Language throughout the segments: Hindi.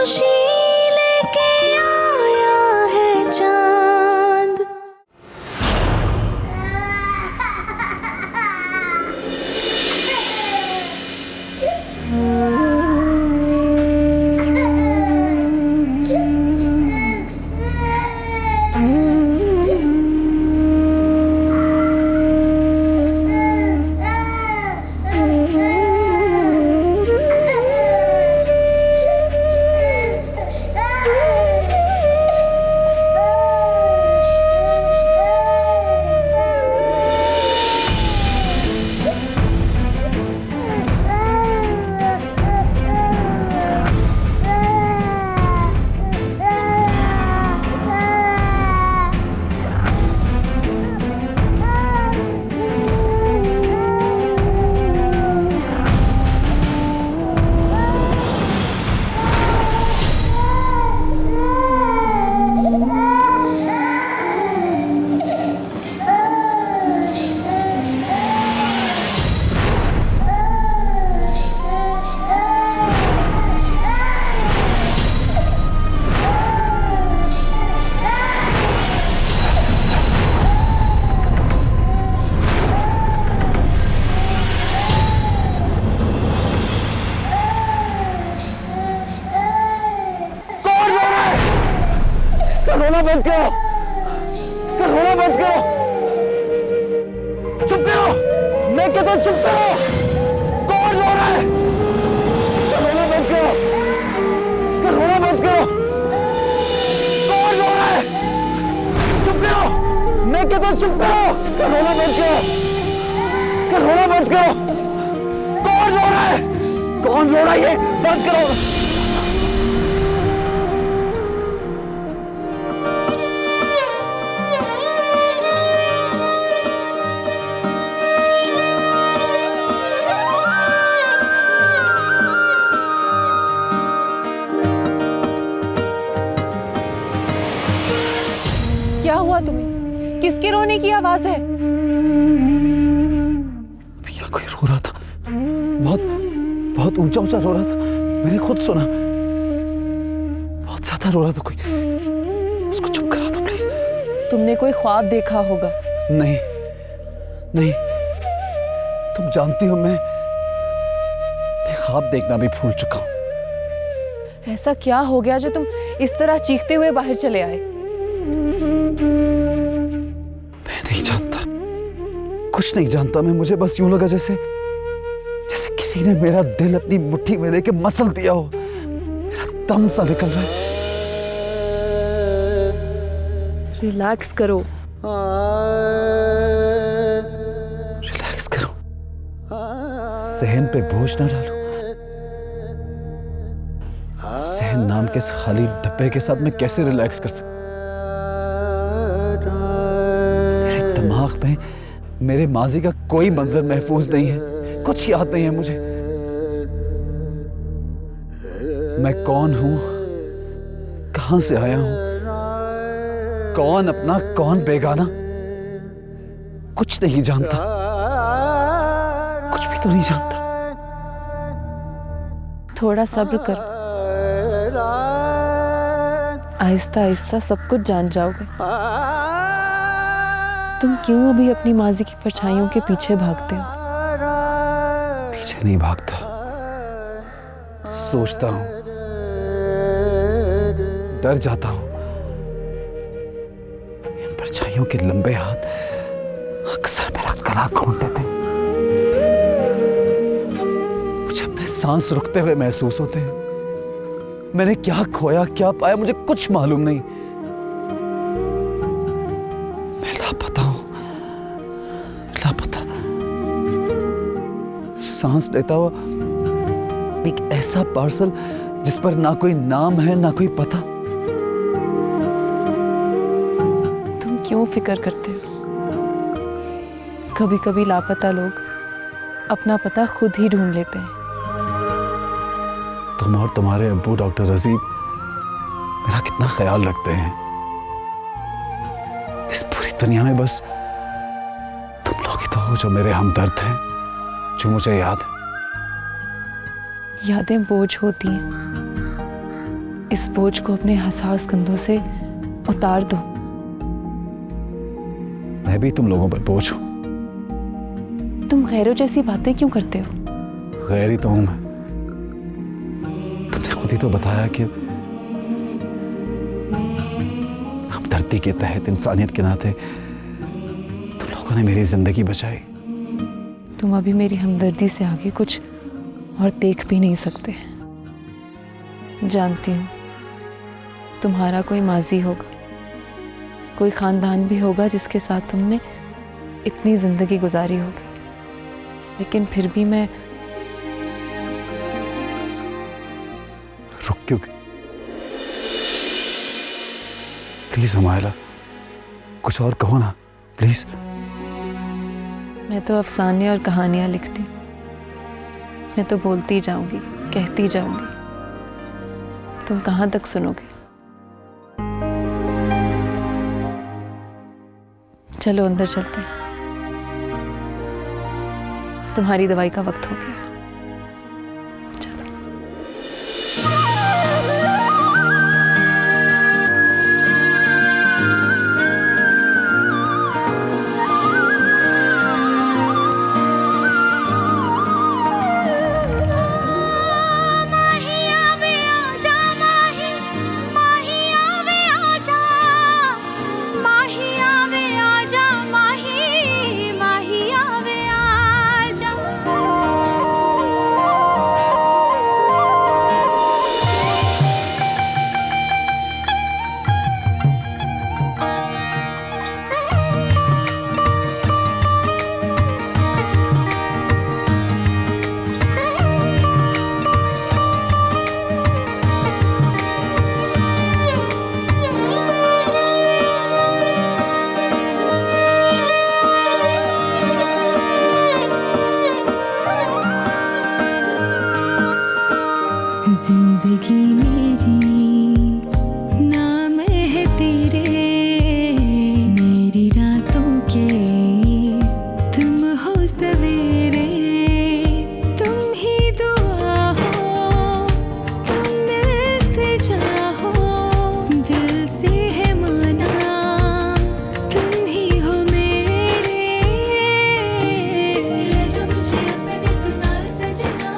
खुशी लेके आया है चांद। रोना बंद करो, इसका रोना बंद करो। चुप करो, मैं कहता हूं चुप करो। कौन रो रहा है? इसका रोना बंद करो, इसका रोना बंद करो। कौन रो रहा है? चुप करो, मैं कहता हूं चुप करो। इसका रोना बंद करो, इसका रोना बंद करो। कौन रो रहा है? कौन रो रहा है? ये बंद करो। क्या हुआ तुम्हें? किसके रोने की आवाज है? भैया कोई रो रहा था, बहुत बहुत ऊंचा ऊंचा रो रहा था। मैंने खुद सुना, बहुत ज्यादा रो रहा था कोई। उसको चुप करा दो प्लीज। तुमने कोई ख्वाब देखा होगा। नहीं नहीं, तुम जानती हो मैं ख्वाब देखना भी भूल चुका हूं। ऐसा क्या हो गया जो तुम इस तरह चीखते हुए बाहर चले आए? मैं नहीं जानता, कुछ नहीं जानता मैं। मुझे बस यूं लगा जैसे जैसे किसी ने मेरा दिल अपनी मुट्ठी में लेके मसल दिया हो। मेरा दम सा निकल रहा है। रिलैक्स करो। रिलैक्स करो, सहन पे बोझ ना डालो। सहन नाम के इस खाली डब्बे के साथ मैं कैसे रिलैक्स कर सकता? मेरे दिमाग में मेरे माजी का कोई मंजर महफूज नहीं है, कुछ याद नहीं है मुझे। मैं कौन हूं, कहां से आया हूं, कौन अपना कौन बेगाना, कुछ नहीं जानता, कुछ भी तो नहीं जानता। थोड़ा सब्र करो, आहिस्ता आहिस्ता सब कुछ जान जाओगे। तुम क्यों अभी अपनी माजी की परछाइयों के पीछे भागते हो? पीछे नहीं भागता, सोचता हूं, डर जाता हूं। इन परछाइयों के लंबे हाथ अक्सर मेरा गला घोंट देते हैं। मुझे अपने सांस रुकते हुए महसूस होते हैं। मैंने क्या खोया क्या पाया मुझे कुछ मालूम नहीं। मैं लापता हूं, लापता। सांस लेता हुआ एक ऐसा पार्सल जिस पर ना कोई नाम है ना कोई पता। तुम क्यों फिक्र करते हो? कभी कभी लापता लोग अपना पता खुद ही ढूंढ लेते हैं। तुम और तुम्हारे अब्बू डॉक्टर रजीब मेरा कितना ख्याल रखते हैं। इस पूरी दुनिया में बस तुम लोग ही तो हो जो मेरे हमदर्द हैं, जो मुझे याद है। यादें बोझ होती हैं, इस बोझ को अपने हसास कंधों से उतार दो। मैं भी तुम लोगों पर बोझ हूं। तुम गैरों जैसी बातें क्यों करते हो? गैर ही तो हूं मैं। तुमने खुद ही तो बताया कि हम धरती के तहत इंसानियत के नाते तुम लोगों ने मेरी जिंदगी बचाई। तुम अभी मेरी हमदर्दी से आगे कुछ और देख भी नहीं सकते। जानती हूँ तुम्हारा कोई माजी होगा, कोई खानदान भी होगा जिसके साथ तुमने इतनी जिंदगी गुजारी होगी, लेकिन फिर भी मैं रुक क्यों गई? प्लीज हमारा कुछ और कहो ना, प्लीज। मैं तो अफसाने और कहानियां लिखती, मैं तो बोलती जाऊंगी, कहती जाऊंगी। तुम कहाँ तक सुनोगे? चलो अंदर चलते हैं, तुम्हारी दवाई का वक्त हो गया। जिंदगी मेरी नाम है तेरे, मेरी रातों के तुम हो सवेरे, तुम ही दुआ हो, तुम मिलते जाओ, दिल से है माना, तुम ही हो मेरे। जब मुझे अपने दुनार सजना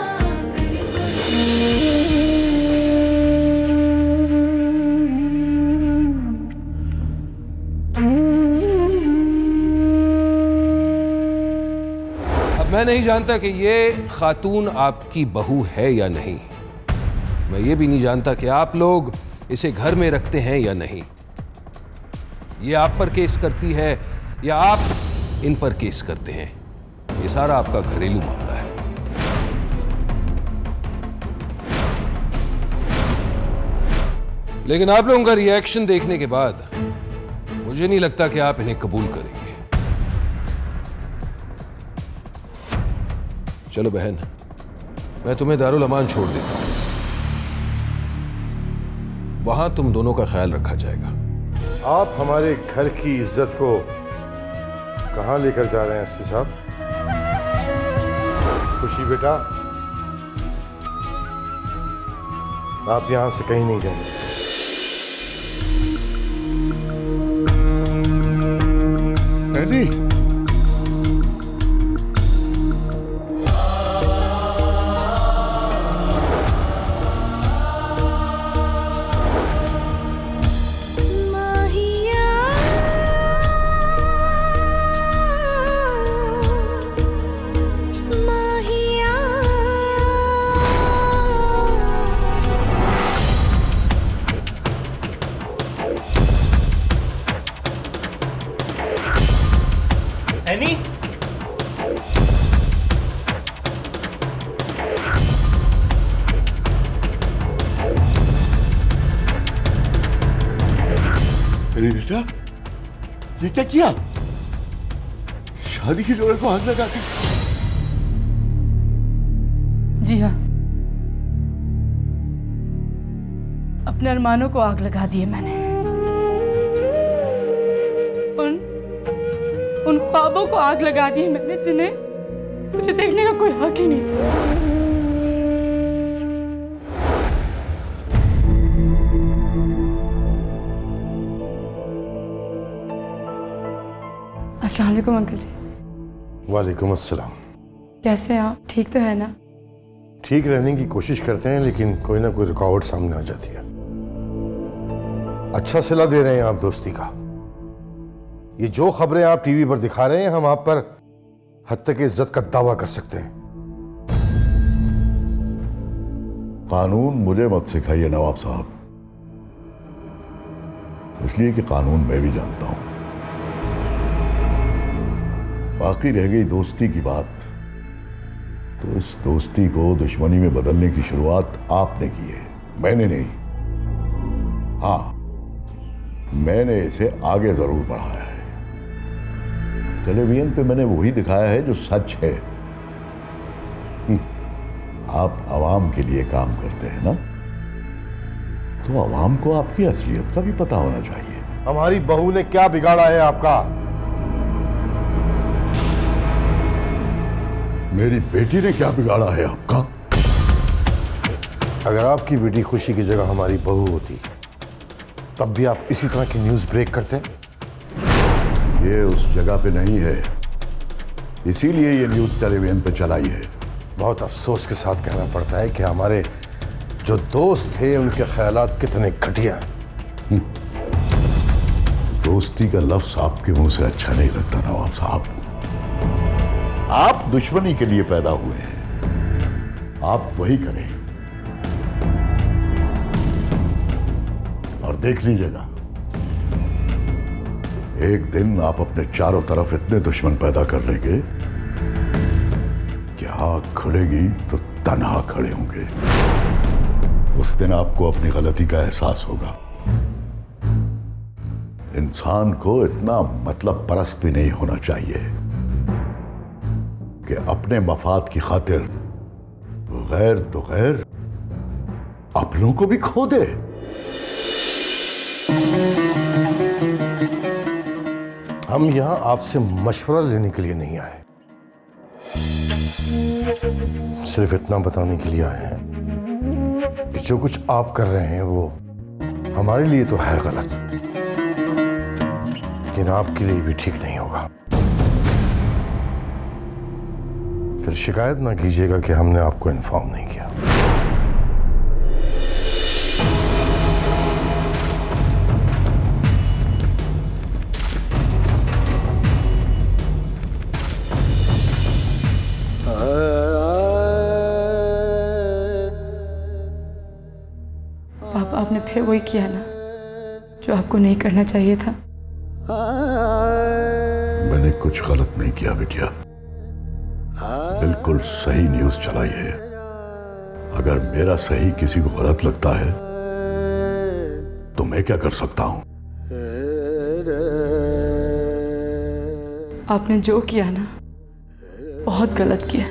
मैं नहीं जानता कि ये खातून आपकी बहू है या नहीं। मैं ये भी नहीं जानता कि आप लोग इसे घर में रखते हैं या नहीं। ये आप पर केस करती है या आप इन पर केस करते हैं। ये सारा आपका घरेलू मामला है। लेकिन आप लोगों का रिएक्शन देखने के बाद मुझे नहीं लगता कि आप इन्हें कबूल करेंगे। चलो बहन, मैं तुम्हें दारुल अमान छोड़ देता हूं। वहां तुम दोनों का ख्याल रखा जाएगा। आप हमारे घर की इज्जत को कहां लेकर जा रहे हैं एसपी साहब? खुशी बेटा, आप यहां से कहीं नहीं जाएंगे। एनी, एनी, एनी बेटा, ये क्या किया? शादी के जोड़े को आग लगा दी। जी हाँ, अपने अरमानों को आग लगा दी है मैंने। उन ख्वाबों को आग लगा दी है मैंने जिन्हें मुझे देखने का कोई हक ही नहीं था। अस्सलाम वालेकुम अंकल जी। वालेकुम अस्सलाम। कैसे हैं आप? ठीक तो है ना? ठीक रहने की कोशिश करते हैं, लेकिन कोई ना कोई रुकावट सामने आ जाती है। अच्छा सिला दे रहे हैं आप दोस्ती का। ये जो खबरें आप टीवी पर दिखा रहे हैं, हम आप पर हद तक इज्जत का दावा कर सकते हैं। कानून मुझे मत सिखाइए नवाब साहब, इसलिए कि कानून मैं भी जानता हूं। बाकी रह गई दोस्ती की बात, तो इस दोस्ती को दुश्मनी में बदलने की शुरुआत आपने की है, मैंने नहीं। हाँ, मैंने इसे आगे जरूर बढ़ाया है। टेलीविजन पे मैंने वही दिखाया है जो सच है। आप आवाम के लिए काम करते हैं ना, तो आवाम को आपकी असलियत का भी पता होना चाहिए। हमारी बहू ने क्या बिगाड़ा है आपका? मेरी बेटी ने क्या बिगाड़ा है आपका? अगर आपकी बेटी खुशी की जगह हमारी बहू होती, तब भी आप इसी तरह की न्यूज़ ब्रेक करते? ये उस जगह पे नहीं है, इसीलिए ये न्यूज़ टेलीविजन पे चलाई है। बहुत अफसोस के साथ कहना पड़ता है कि हमारे जो दोस्त थे उनके ख्यालात कितने घटिया हैं। दोस्ती का लफ्ज आपके मुंह से अच्छा नहीं लगता नवाब साहब। आप दुश्मनी के लिए पैदा हुए हैं, आप वही करें और देख लीजिएगा, एक दिन आप अपने चारों तरफ इतने दुश्मन पैदा कर लेंगे कि आग खुलेगी तो तन्हा खड़े होंगे। उस दिन आपको अपनी गलती का एहसास होगा। इंसान को इतना मतलब परस्त भी नहीं होना चाहिए कि अपने मफाद की खातिर गैर तो गैर अपनों को भी खो दे। हम यहां आपसे मशवरा लेने के लिए नहीं आए, सिर्फ इतना बताने के लिए आए हैं कि जो कुछ आप कर रहे हैं वो हमारे लिए तो है गलत, लेकिन आपके लिए भी ठीक नहीं होगा। फिर शिकायत ना कीजिएगा कि हमने आपको इन्फॉर्म नहीं किया। पापा, आपने फिर वही किया ना जो आपको नहीं करना चाहिए था। मैंने कुछ गलत नहीं किया बिटिया, बिल्कुल सही न्यूज़ चलाई है। अगर मेरा सही किसी को गलत लगता है तो मैं क्या कर सकता हूं? आपने जो किया ना बहुत गलत किया।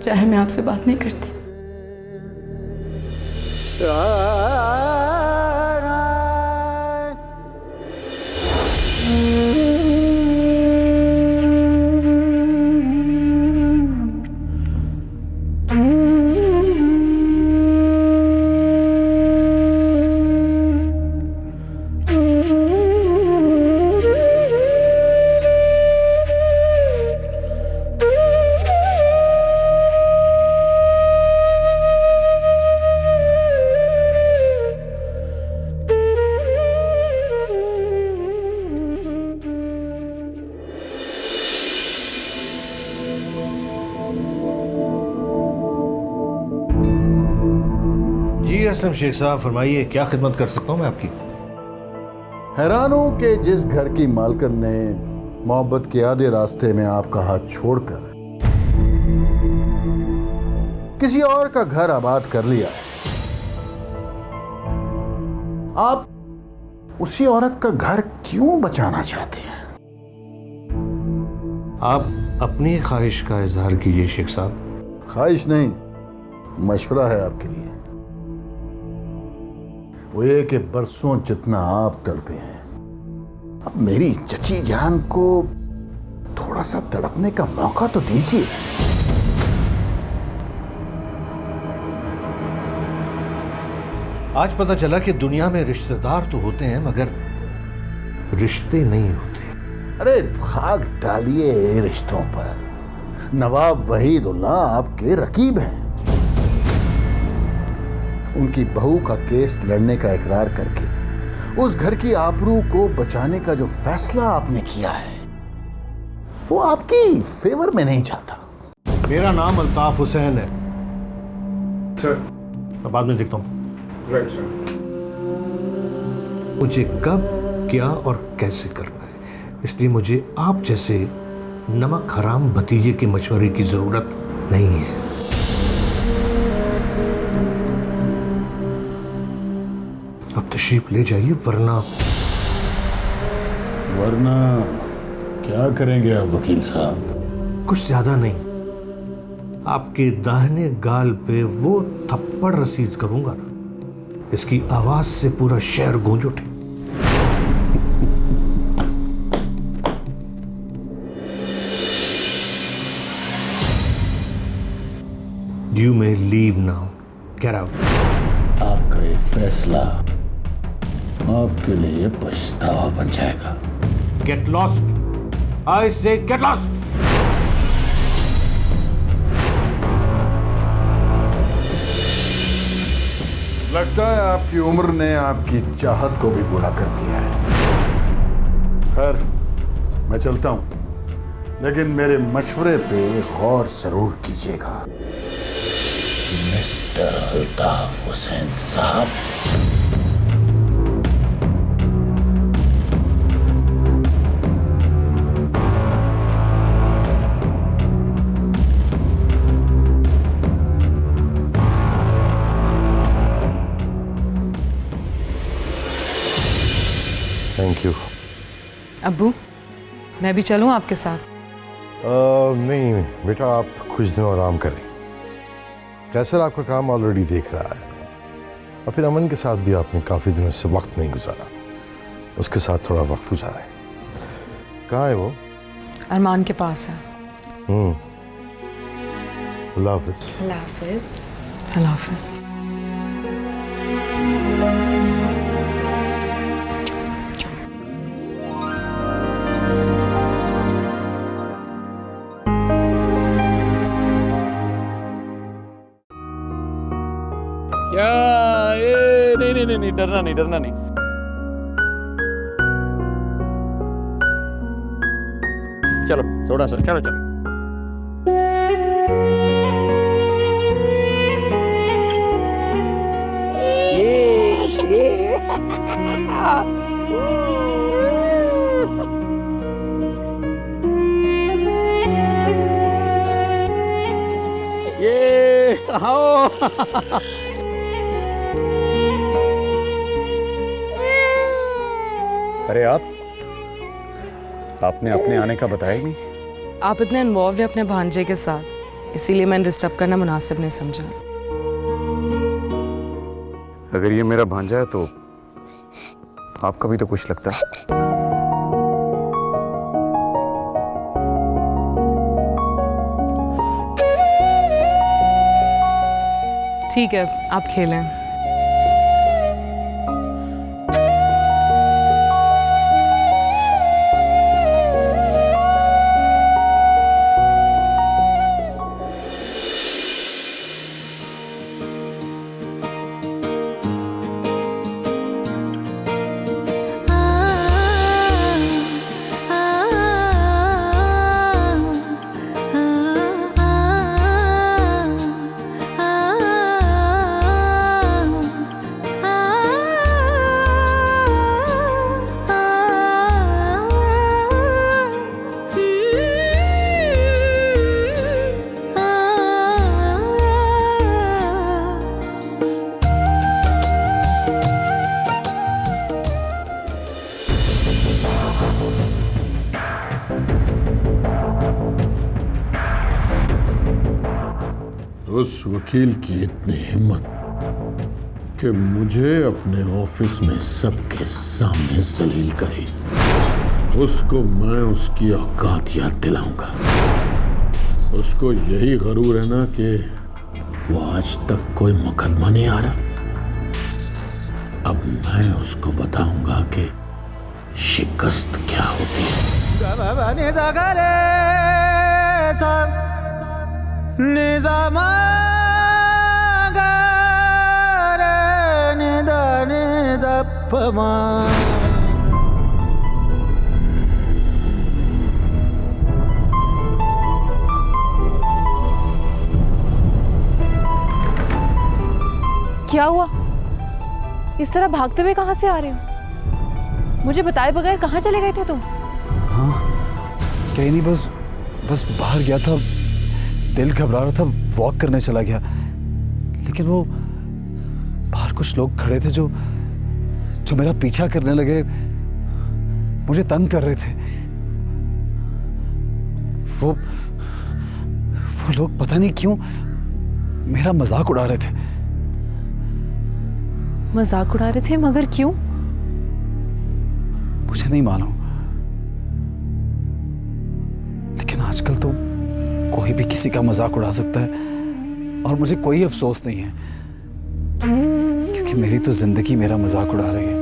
चाहे मैं आपसे बात नहीं करती। जी असलम शेख साहब, फरमाइए क्या खिदमत कर सकता हूँ मैं आपकी? हैरान हूं कि जिस घर की मालकिन ने मोहब्बत के आधे रास्ते में आपका हाथ छोड़कर किसी और का घर आबाद कर लिया है, आप उसी औरत का घर क्यों बचाना चाहते हैं? आप अपनी ख्वाहिश का इजहार कीजिए शेख साहब। ख्वाहिश नहीं, मशवरा है आपके लिए। वो ये कि बरसों जितना आप तड़पे हैं, अब मेरी चची जान को थोड़ा सा तड़पने का मौका तो दीजिए। आज पता चला कि दुनिया में रिश्तेदार तो होते हैं, मगर रिश्ते नहीं होते। अरे खाक डालिए रिश्तों पर। नवाब वहीदुल्ला आपके रकीब हैं। उनकी बहू का केस लड़ने का इकरार करके उस घर की आबरू को बचाने का जो फैसला आपने किया है वो आपकी फेवर में नहीं जाता। मेरा नाम अल्ताफ हुसैन है सर। मैं बाद में देखता हूँ। Right sir. मुझे कब, क्या और कैसे करना है, इसलिए मुझे आप जैसे नमक हराम भतीजे के मशवरे की जरूरत नहीं है। अब तशरीफ ले जाइए, वरना क्या करेंगे आप वकील साहब? कुछ ज्यादा नहीं, आपके दाहिने गाल पे वो थप्पड़ रसीद करूंगा ना, इसकी आवाज से पूरा शहर गूंज उठे। You may leave now. Get out. आपका ये फैसला आपके लिए पछतावा बन जाएगा। Get lost. I say get lost. लगता है आपकी उम्र ने आपकी चाहत को भी पूरा कर दिया है। खैर, मैं चलता हूं, लेकिन मेरे मशवरे पे गौर जरूर कीजिएगा। मिस्टर अल्ताफ हुसैन साहब, थैंक यू। अब्बू, मैं भी चलूं आपके साथ? नहीं बेटा, आप कुछ दिन आराम करें। कैसर आपका काम ऑलरेडी देख रहा है, और फिर अमन के साथ भी आपने काफ़ी दिनों से वक्त नहीं गुजारा, उसके साथ थोड़ा वक्त गुजारें। कहाँ है वो? अरमान के पास है। अल्लाह हाफिज़। अल्लाह हाफिज़। अल्लाह हाफिज़। नहीं, डरना नहीं। चलो थोड़ा सा, चलो। ये आओ। अरे आपने अपने आने का बताया ही नहीं। आप इतने इन्वॉल्व हैं अपने भांजे के साथ, इसीलिए मैंने डिस्टर्ब करना मुनासिब नहीं समझा। अगर ये मेरा भांजा है तो आपका भी तो कुछ लगता है। ठीक है, आप खेलें। उस वकील की इतनी हिम्मत कि मुझे अपने ऑफिस में सबके सामने जलील करे, उसको मैं उसकी औकात याद दिलाऊंगा। उसको यही गरूर है ना कि वो आज तक कोई मुकदमा नहीं आ रहा। अब मैं उसको बताऊंगा कि शिकस्त क्या होती है। क्या हुआ? इस तरह भागते हुए कहाँ से आ रहे हो? मुझे बताए बगैर कहाँ चले गए थे तुम? हाँ, कहीं नहीं, बस बाहर गया था, दिल घबरा रहा था, वॉक करने चला गया, लेकिन वो बाहर कुछ लोग खड़े थे जो मेरा पीछा करने लगे, मुझे तंग कर रहे थे। वो लोग पता नहीं क्यों मेरा मजाक उड़ा रहे थे। मजाक उड़ा रहे थे, मगर क्यों? मुझे नहीं मालूम, लेकिन आजकल तो कोई भी किसी का मजाक उड़ा सकता है और मुझे कोई अफसोस नहीं है, क्योंकि मेरी तो जिंदगी मेरा मजाक उड़ा रही है।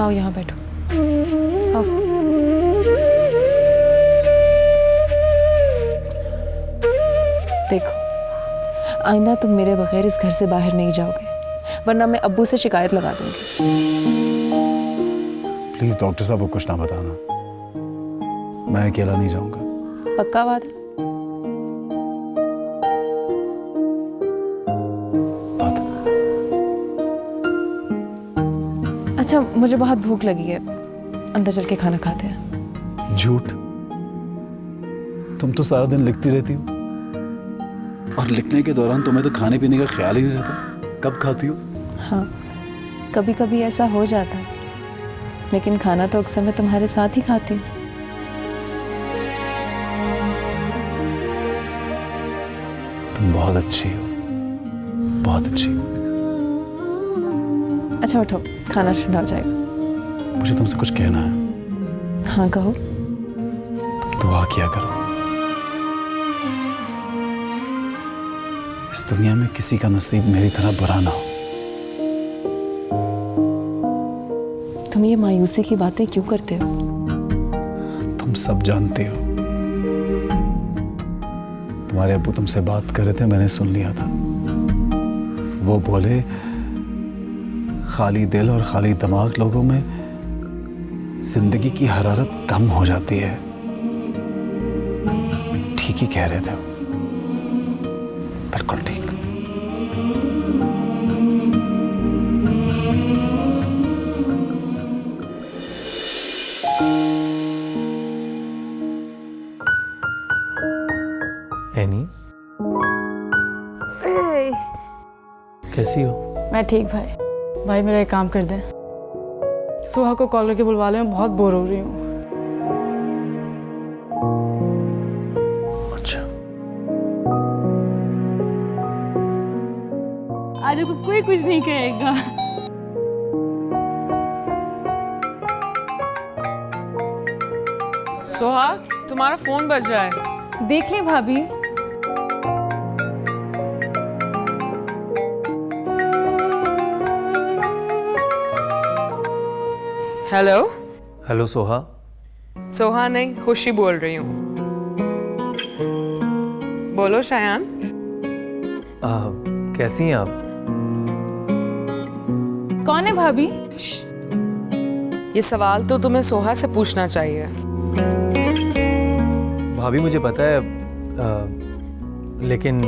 आओ यहाँ बैठो, आओ। देखो, आइंदा तुम मेरे बगैर इस घर से बाहर नहीं जाओगे, वरना मैं अब्बू से शिकायत लगा दूंगी। प्लीज डॉक्टर साहब को कुछ ना बताना, मैं अकेला नहीं जाऊंगा। पक्का बात? अच्छा, मुझे बहुत भूख लगी है, अंदर चल के खाना खाते हैं। झूठ, तुम तो सारा दिन लिखती रहती हो और लिखने के दौरान तुम्हें तो खाने पीने का ख्याल ही नहीं रहता। कब खाती हो? हाँ, कभी कभी ऐसा हो जाता है, लेकिन खाना तो अक्सर मैं तुम्हारे साथ ही खाती हूँ। तुम बहुत अच्छी हो, बहुत अच्छी। अच्छा उठो, खाना ठंडा हो जाएगा। मुझे तुमसे कुछ कहना है। हाँ कहो। दुआ किया करो, इस दुनिया में किसी का नसीब मेरी तरह बुरा ना हो। तुम ये मायूसी की बातें क्यों करते हो? तुम सब जानते हो। तुम्हारे अब्बू तुमसे बात कर रहे थे, मैंने सुन लिया था। वो बोले खाली दिल और खाली दिमाग लोगों में जिंदगी की हरारत कम हो जाती है। ठीक ही कह रहे थे, बिल्कुल ठीक। एनी, कैसी हो? मैं ठीक भाई मेरा एक काम कर दे, सुहा को कॉल करके बुलवा ले, मैं बहुत बोर हो रही हूँ। अच्छा, आज को कोई कुछ नहीं कहेगा। सोहा, तुम्हारा फोन बज रहा है। देख ले भाभी। हेलो। हेलो सोहा। सोहा नहीं, खुशी बोल रही हूँ। बोलो शायान। कैसी हैं आप? कौन है भाभी? ये सवाल तो तुम्हें सोहा से पूछना चाहिए। भाभी मुझे पता है, लेकिन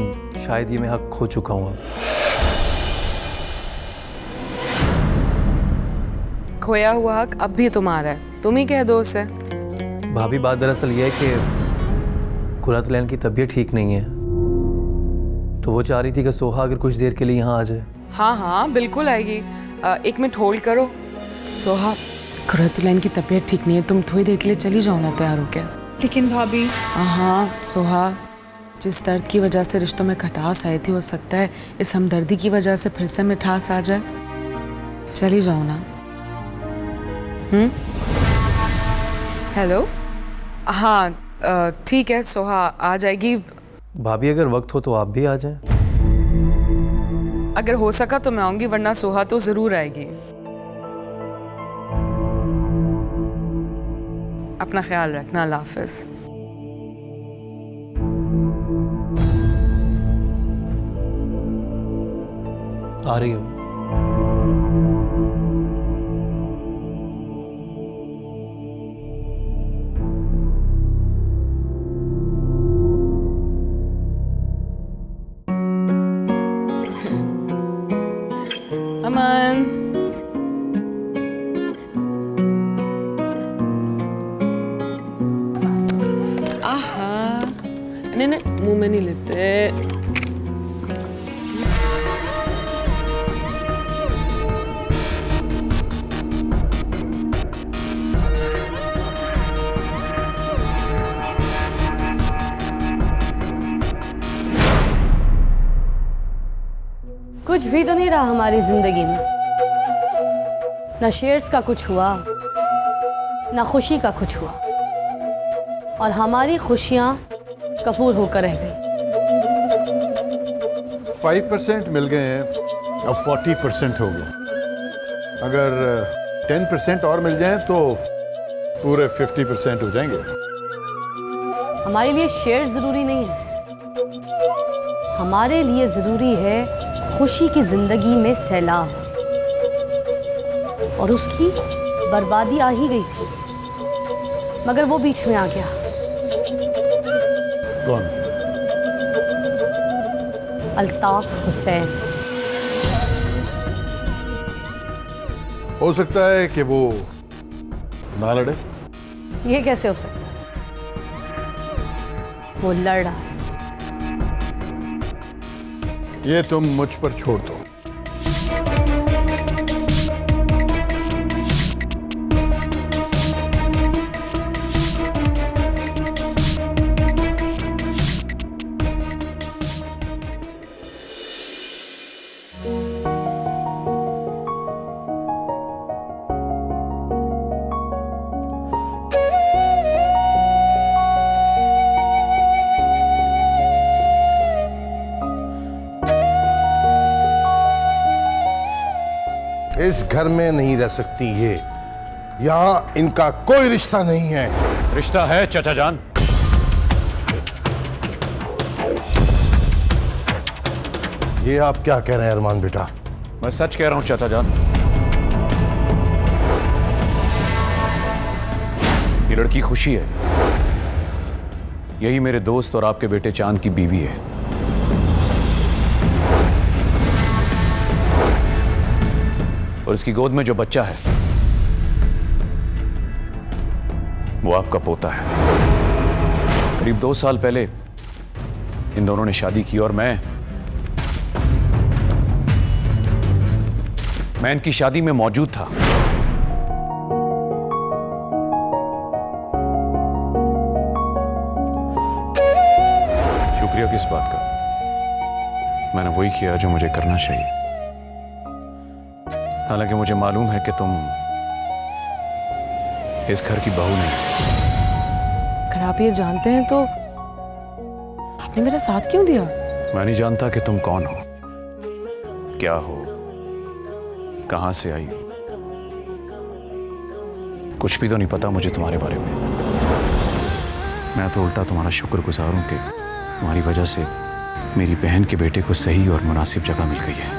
शायद ये मैं हक खो चुका हूँ अब। खोया हुआ हक अब भी तुम्हारा है, तुम ही कह दो उसे। भाभी बात दरअसल ये है कि कुरातुलैन की तबीयत ठीक नहीं है, तो वो चाह रही थी कि सोहा अगर कुछ देर के लिए यहाँ आ जाए। हाँ हाँ बिल्कुल आएगी, एक मिनट होल्ड करो। सोहा, कुरातुलैन की तबीयत ठीक नहीं है, तुम थोड़ी देर के लिए चली जाओ ना तैयार होकर। लेकिन भाभी। हाँ सोहा, जिस दर्द की वजह से रिश्तों में खटास आई थी, हो सकता है इस हमदर्दी की वजह से फिर से मिठास आ जाए। चली जाओ ना। हेलो। हाँ ठीक है, सोहा आ जाएगी। भाभी अगर वक्त हो तो आप भी आ जाएं। अगर हो सका तो मैं आऊंगी, वरना सोहा तो जरूर आएगी। अपना ख्याल रखना, अल्लाह हाफिज। आ रही हूँ। अमन, आहा, नहीं नहीं, मुंह में नहीं लेते। कुछ भी तो नहीं रहा हमारी जिंदगी में, ना शेयर्स का कुछ हुआ, ना खुशी का कुछ हुआ, और हमारी खुशियां कपूर होकर रह गई। 5% मिल गए हैं, अब 40% हो गए। अगर 10% और मिल जाएं तो पूरे 50% हो जाएंगे। हमारे लिए शेयर जरूरी नहीं है, हमारे लिए जरूरी है खुशी की जिंदगी में सैलाब, और उसकी बर्बादी आ ही गई थी, मगर वो बीच में आ गया। कौन? अल्ताफ हुसैन। हो सकता है कि वो ना लड़े। ये कैसे हो सकता है? वो लड़ रहा है। ये तुम मुझ पर छोड़ दो। इस घर में नहीं रह सकती ये, यहां इनका कोई रिश्ता नहीं है। रिश्ता है चाचा जान। ये आप क्या कह रहे हैं अरमान बेटा? मैं सच कह रहा हूं चाचा जान। ये लड़की खुशी है, यही मेरे दोस्त और आपके बेटे चांद की बीवी है। और इसकी गोद में जो बच्चा है वो आपका पोता है। करीब 2 साल पहले इन दोनों ने शादी की और मैं इनकी शादी में मौजूद था। शुक्रिया किस बात का? मैंने वही किया जो मुझे करना चाहिए। हालांकि मुझे मालूम है कि तुम इस घर की बहू नहीं। अगर आप ये जानते हैं तो आपने मेरा साथ क्यों दिया? मैं नहीं जानता कि तुम कौन हो, क्या हो, कहां से आई हो। कुछ भी तो नहीं पता मुझे तुम्हारे बारे में। मैं तो उल्टा तुम्हारा शुक्रगुजार हूं कि तुम्हारी वजह से मेरी बहन के बेटे को सही और मुनासिब जगह मिल गई है।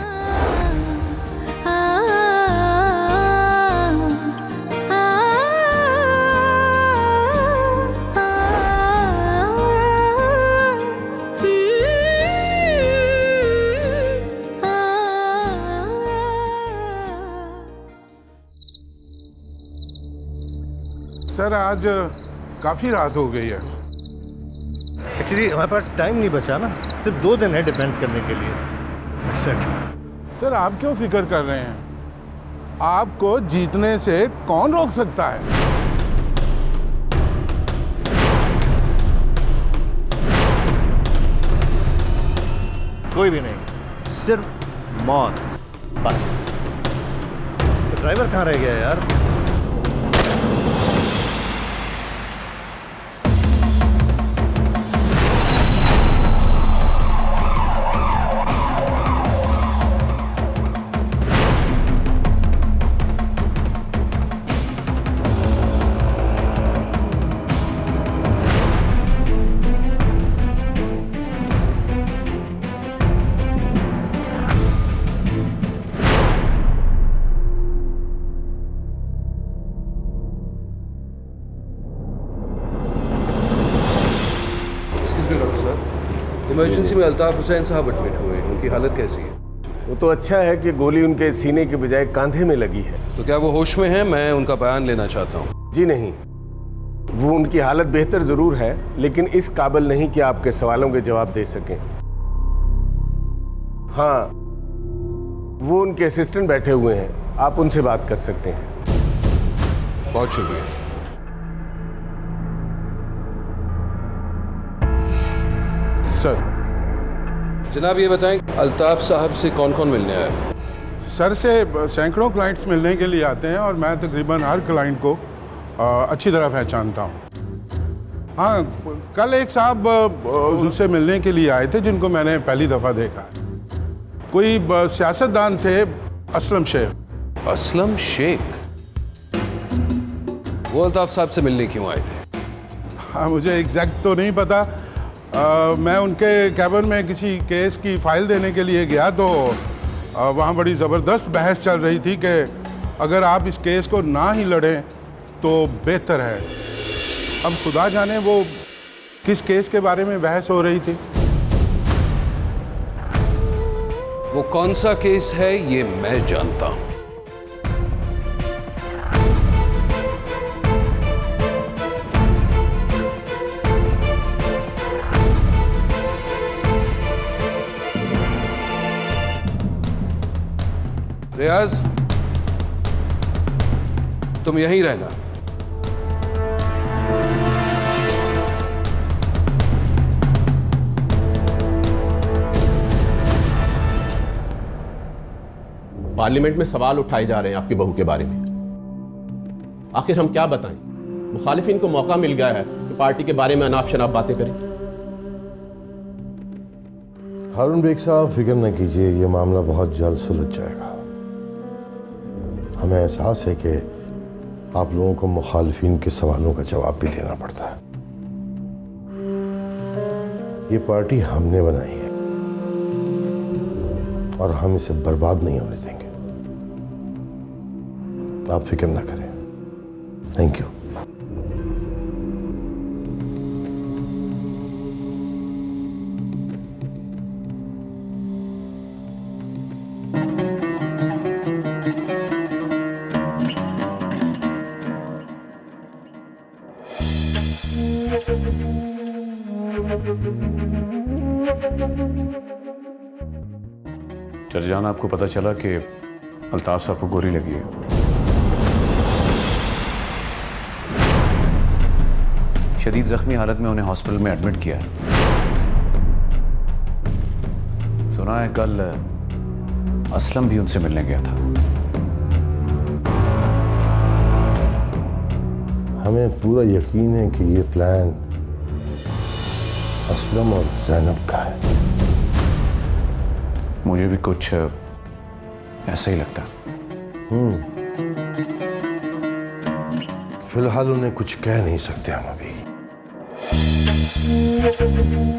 सर आज काफी रात हो गई है। एक्चुअली हमारे पास टाइम नहीं बचा ना, सिर्फ 2 दिन है डिफेंस करने के लिए। सर आप क्यों फिक्र कर रहे हैं? आपको जीतने से कौन रोक सकता है? कोई भी नहीं, सिर्फ मौत बस। तो ड्राइवर कहाँ रह गया यार? इमरजेंसी में अल्ताफ हुसैन साहब एडमिट हुए, उनकी हालत कैसी है? वो तो अच्छा है कि गोली उनके सीने के बजाय कंधे में लगी है। तो क्या वो होश में हैं? मैं उनका बयान लेना चाहता हूँ। जी नहीं, वो उनकी हालत बेहतर ज़रूर है, लेकिन इस काबिल नहीं कि आपके सवालों के जवाब दे सकें। हाँ, वो उनके असिस्टेंट बैठे हुए हैं, आप उनसे बात कर सकते हैं। बहुत शुक्रिया। सर। जनाब ये बताएं, अल्ताफ साहब से कौन कौन मिलने आया? सर से सैकड़ों क्लाइंट्स मिलने के लिए आते हैं और मैं तकरीबन हर क्लाइंट को अच्छी तरह पहचानता हूँ। हाँ, कल एक साहब उनसे मिलने के लिए आए थे जिनको मैंने पहली दफ़ा देखा। कोई सियासतदान थे, असलम शेख। असलम शेख? वो अल्ताफ साहब से मिलने क्यों आए थे? हाँ, मुझे एग्जैक्ट तो नहीं पता। मैं उनके कैबिन में किसी केस की फाइल देने के लिए गया तो वहाँ बड़ी ज़बरदस्त बहस चल रही थी कि अगर आप इस केस को ना ही लड़ें तो बेहतर है। अब खुदा जाने वो किस केस के बारे में बहस हो रही थी। वो कौन सा केस है ये मैं जानता हूं। रियाज, तुम यहीं रहना। पार्लियामेंट में सवाल उठाए जा रहे हैं आपकी बहू के बारे में। आखिर हम क्या बताएं? मुखालिफिन को मौका मिल गया है कि पार्टी के बारे में अनाप शनाप बातें करें। हारून बेग साहब, फिक्र न कीजिए, ये मामला बहुत जल्द सुलझ जाएगा। हमें एहसास है कि आप लोगों को मुखालिफिन के सवालों का जवाब भी देना पड़ता है। ये पार्टी हमने बनाई है और हम इसे बर्बाद नहीं होने देंगे। आप फिक्र ना करें। Thank you. चर्जान, आपको पता चला कि अल्ताफ साहब को गोली लगी है। शदीद जख्मी हालत में उन्हें हॉस्पिटल में एडमिट किया है। सुना है कल असलम भी उनसे मिलने गया था। हमें पूरा यकीन है कि ये प्लान असलम और ज़ैनब का है। मुझे भी कुछ ऐसा ही लगता। फिलहाल उन्हें कुछ कह नहीं सकते हम अभी।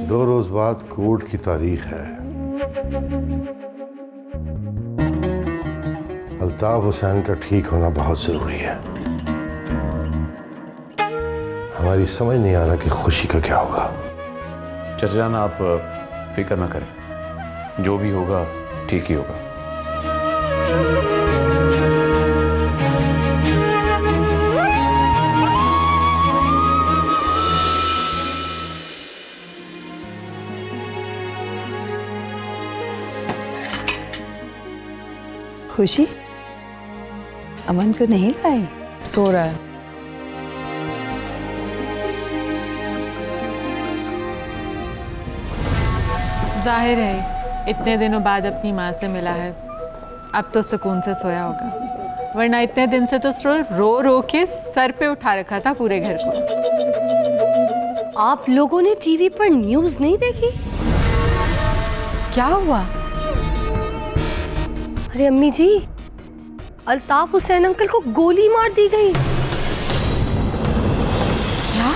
2 रोज बाद कोर्ट की तारीख है। अल्ताफ हुसैन का ठीक होना बहुत जरूरी है। हमारी समझ नहीं आ रहा कि खुशी का क्या होगा। चर्जान, आप फिक्र ना करें, जो भी होगा ठीक ही होगा। खुशी, अमन को नहीं लाए? सो रहा है। जाहिर है इतने दिनों बाद अपनी माँ से मिला है, अब तो सुकून से सोया होगा, वरना इतने दिन से तो रो रो के सर पे उठा रखा था पूरे घर को। आप लोगों ने टीवी पर न्यूज़ नहीं देखी? क्या हुआ? अरे अम्मी जी, अल्ताफ हुसैन अंकल को गोली मार दी गई। क्या?